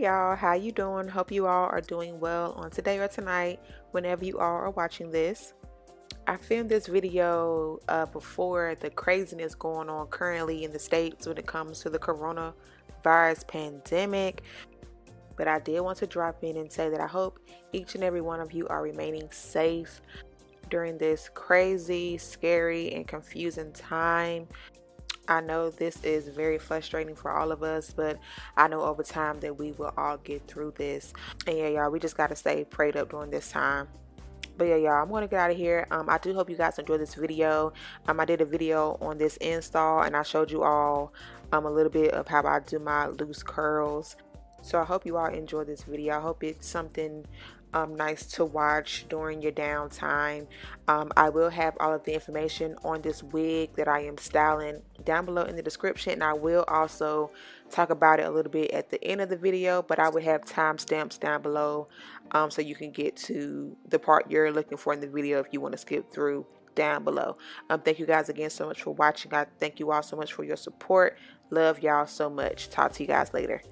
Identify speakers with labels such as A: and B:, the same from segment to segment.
A: Hey y'all, how you doing? Hope you all are doing well on today or tonight, whenever you all are watching this. I filmed this video before the craziness going on currently in the States when it comes to the coronavirus pandemic. But I did want to drop in and say that I hope each and every one of you are remaining safe during this crazy, scary, and confusing time. I know this is very frustrating for all of us, but I know over time that we will all get through this. And yeah, y'all, we just got to stay prayed up during this time. But yeah, y'all, I'm going to get out of here. I do hope you guys enjoyed this video. I did a video on this install and I showed you all a little bit of how I do my loose curls. So I hope you all enjoy this video. I hope it's something nice to watch during your downtime. I will have all of the information on this wig that I am styling down below in the description, and I will also talk about it a little bit at the end of the video, but I will have timestamps down below so you can get to the part you're looking for in the video if you want to skip through down below. Thank you guys again so much for watching. I thank you all so much for your support. Love y'all so much. Talk to you guys later.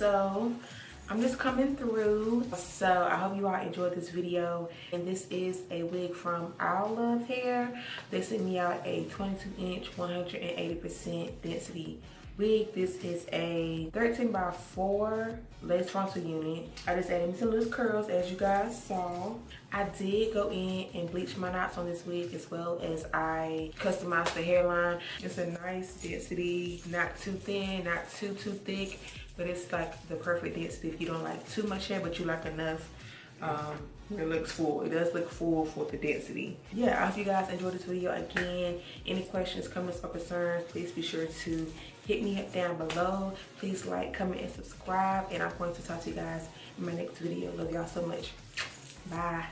A: So I'm just coming through. So I hope you all enjoyed this video. And this is a wig from Allove hair. They sent me out a 22-inch 180% density wig. This is a 13 by 4 lace frontal unit. I just added some loose curls, as you guys saw. I did go in and bleach my knots on this wig, as well as I customized the hairline. It's a nice density, not too thin, not too thick, but it's like the perfect density if you don't like too much hair, but you like enough. It looks full. It does look full for the density. Yeah, I hope you guys enjoyed this video. Again, any questions, comments, or concerns, please be sure to hit me up down below. Please like, comment, and subscribe. And I'm going to talk to you guys in my next video. Love y'all so much. Bye.